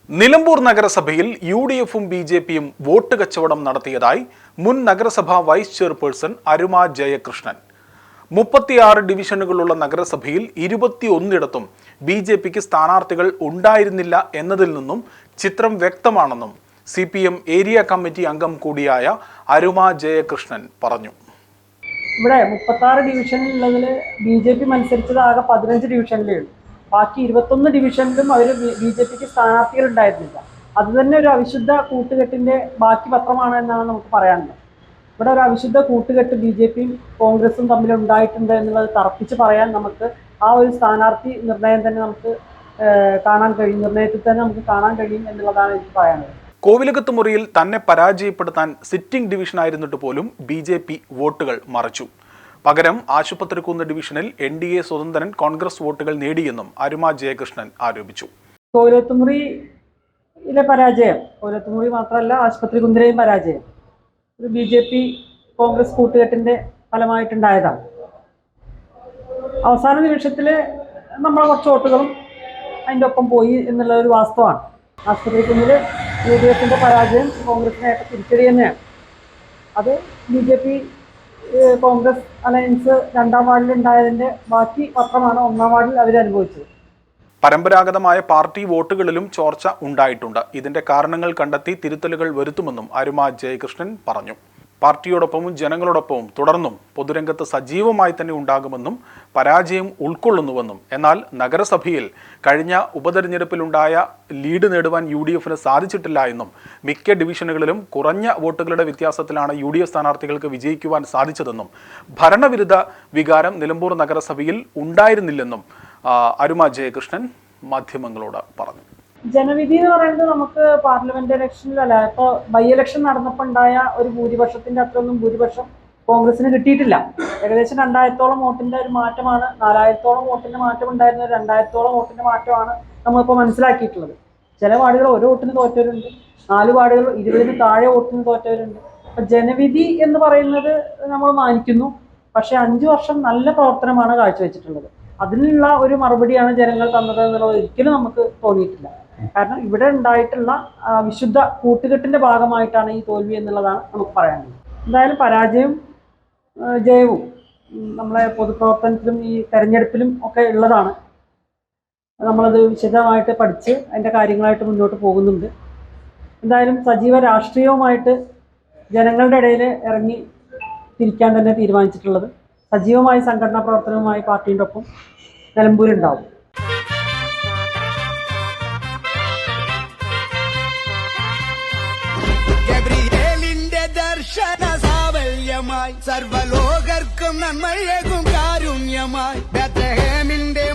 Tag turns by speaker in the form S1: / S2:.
S1: നിലമ്പൂർ നഗരസഭയിൽ യു.ഡി.എഫും ബി.ജെ.പിയും വോട്ട് കച്ചവടം നടത്തിയതായി മുൻ നഗരസഭാ വൈസ് ചെയർപേഴ്സൺ അരുമ ജയകൃഷ്ണൻ. 36 ഡിവിഷനുകളുള്ള നഗരസഭയിൽ 21 ബി.ജെ.പിക്ക് സ്ഥാനാർത്ഥികൾ ഉണ്ടായിരുന്നില്ല എന്നതിൽ നിന്നും ചിത്രം വ്യക്തമാണെന്നും CPM ഏരിയ കമ്മിറ്റി അംഗം കൂടിയായ അരുമ ജയകൃഷ്ണൻ പറഞ്ഞു.
S2: ഇവിടെ 36 ഡിവിഷനിലുള്ളതിൽ ബി.ജെ.പി മത്സരിച്ചത് ആകെ 15 ഡിവിഷനിലേ ഉള്ളൂ. ബാക്കി 21 ഡിവിഷനിലും അവർ ബി.ജെ.പിക്ക് സ്ഥാനാർത്ഥികൾ ഉണ്ടായിരുന്നില്ല. അത് തന്നെ ഒരു അവിശുദ്ധ കൂട്ടുകെട്ടിന്റെ ബാക്കി പത്രമാണ് എന്നാണ് നമുക്ക് പറയാനുള്ളത്. ഇവിടെ ഒരു അവിശുദ്ധ കൂട്ടുകെട്ട് ബി.ജെ.പിയും കോൺഗ്രസും തമ്മിൽ ഉണ്ടായിട്ടുണ്ട് എന്നുള്ളത് തറപ്പിച്ച് പറയാൻ നമുക്ക് ആ ഒരു സ്ഥാനാർത്ഥി നിർണയം തന്നെ നമുക്ക് കാണാൻ കഴിയും, നിർണയത്തിൽ തന്നെ നമുക്ക് കാണാൻ കഴിയും എന്നുള്ളതാണ് എനിക്ക് പറയാനുള്ളത്.
S1: കോവിലകത്ത് മുറിയിൽ തന്നെ പരാജയപ്പെടുത്താൻ സിറ്റിംഗ് ഡിവിഷനായിരുന്നിട്ട് പോലും ബി.ജെ.പി വോട്ടുകൾ മറിച്ചു. പകരം ആശുപത്രിക്കുന്ന് ഡിവിഷനിൽ NDA സ്വതന്ത്രൻ കോൺഗ്രസ് വോട്ടുകൾ നേടിയെന്നും അരുമ ജയകൃഷ്ണൻ ആരോപിച്ചു.
S2: കോവിലത്തുമുറിയിലെ പരാജയം, കോവിലത്തുമുറി മാത്രമല്ല ആശുപത്രിക്കുന്നിലെയും പരാജയം ഒരു ബി.ജെ.പി കോൺഗ്രസ് കൂട്ടുകെട്ടിന്റെ ഫലമായിട്ടുണ്ടായതാണ്. അവസാന നിമിഷത്തിൽ നമ്മളെ കുറച്ച് വോട്ടുകളും അതിൻ്റെ ഒപ്പം പോയി എന്നുള്ള ഒരു വാസ്തവമാണ്. ആശുപത്രിക്കുന്നിൽ UDF-ന്റെ പരാജയം കോൺഗ്രസിനായിട്ട് തിരിച്ചടി തന്നെയാണ്. അത് ബി.ജെ.പി കോൺഗ്രസ് അലയൻസ് 2ാം വാർഡിൽ ഉണ്ടായതിന്റെ ബാക്കി പത്രമാണ് 1ാം വാർഡിൽ അവർ അനുഭവിച്ചത്.
S1: പരമ്പരാഗതമായ പാർട്ടി വോട്ടുകളിലും ചോർച്ച ഉണ്ടായിട്ടുണ്ട്. ഇതിന്റെ കാരണങ്ങൾ കണ്ടെത്തി തിരുത്തലുകൾ വരുത്തുമെന്നും അരുമ ജയകൃഷ്ണൻ പറഞ്ഞു. പാർട്ടിയോടൊപ്പവും ജനങ്ങളോടൊപ്പവും തുടർന്നും പൊതുരംഗത്ത് സജീവമായി തന്നെ ഉണ്ടാകുമെന്നും പരാജയം ഉൾക്കൊള്ളുന്നുവെന്നും എന്നാൽ നഗരസഭയിൽ കഴിഞ്ഞ ഉപതെരഞ്ഞെടുപ്പിലുണ്ടായ ലീഡ് നേടുവാൻ UDF-ന് സാധിച്ചിട്ടില്ല എന്നും മിക്ക ഡിവിഷനുകളിലും കുറഞ്ഞ വോട്ടുകളുടെ വ്യത്യാസത്തിലാണ് UDF സ്ഥാനാർത്ഥികൾക്ക് വിജയിക്കുവാൻ സാധിച്ചതെന്നും ഭരണവിരുദ്ധ വികാരം നിലമ്പൂർ നഗരസഭയിൽ ഉണ്ടായിരുന്നില്ലെന്നും അരുമ ജയകൃഷ്ണൻ മാധ്യമങ്ങളോട് പറഞ്ഞു.
S2: ജനവിധി എന്ന് പറയുന്നത് നമുക്ക് പാർലമെന്റ് ഇലക്ഷനിലല്ല, ഇപ്പോൾ ബൈ ഇലക്ഷൻ നടന്നപ്പോൾ ഉണ്ടായ ഒരു ഭൂരിപക്ഷത്തിന്റെ അത്രയൊന്നും ഭൂരിപക്ഷം കോൺഗ്രസിന് കിട്ടിയിട്ടില്ല. ഏകദേശം 2000-ഓളം വോട്ടിന്റെ ഒരു മാറ്റമാണ്, 4000-ഓളം വോട്ടിന്റെ മാറ്റം ഉണ്ടായിരുന്ന 2000-ഓളം വോട്ടിന്റെ മാറ്റമാണ് നമ്മളിപ്പോൾ മനസ്സിലാക്കിയിട്ടുള്ളത്. ചില വാർഡുകൾ ഒരു വോട്ടിന് തോറ്റവരുണ്ട്, 4 വാർഡുകൾ 20-ന് താഴെ വോട്ടിന് തോറ്റവരുണ്ട്. അപ്പം ജനവിധി എന്ന് പറയുന്നത് നമ്മൾ മാനിക്കുന്നു, പക്ഷെ 5 വർഷം നല്ല പ്രവർത്തനമാണ് കാഴ്ചവെച്ചിട്ടുള്ളത്. അതിനുള്ള ഒരു മറുപടിയാണ് ജനങ്ങൾ തന്നത് എന്നുള്ളത് ഒരിക്കലും നമുക്ക് തോന്നിയിട്ടില്ല. കാരണം ഇവിടെ ഉണ്ടായിട്ടുള്ള വിശുദ്ധ കൂട്ടുകെട്ടിന്റെ ഭാഗമായിട്ടാണ് ഈ തോൽവി എന്നുള്ളതാണ് നമുക്ക് പറയാനുള്ളത്. എന്തായാലും പരാജയം ജയവും നമ്മളെ പൊതുപ്രവർത്തനത്തിലും ഈ തെരഞ്ഞെടുപ്പിലും ഒക്കെ ഉള്ളതാണ്. നമ്മളത് വിശദമായിട്ട് പഠിച്ച് അതിൻ്റെ കാര്യങ്ങളായിട്ട് മുന്നോട്ട് പോകുന്നുണ്ട്. എന്തായാലും സജീവ രാഷ്ട്രീയവുമായിട്ട് ജനങ്ങളുടെ ഇടയിൽ ഇറങ്ങി തിരിക്കാൻ തന്നെ തീരുമാനിച്ചിട്ടുള്ളത്. സജീവമായി സംഘടനാ പ്രവർത്തനവുമായി പാർട്ടിയുടെ ഒപ്പം നിലമ്പൂരുണ്ടാവും.
S3: സർവലോകർക്കും നന്മയേകും കാരുണ്യമായി ബേത്ലഹേമിന്റെ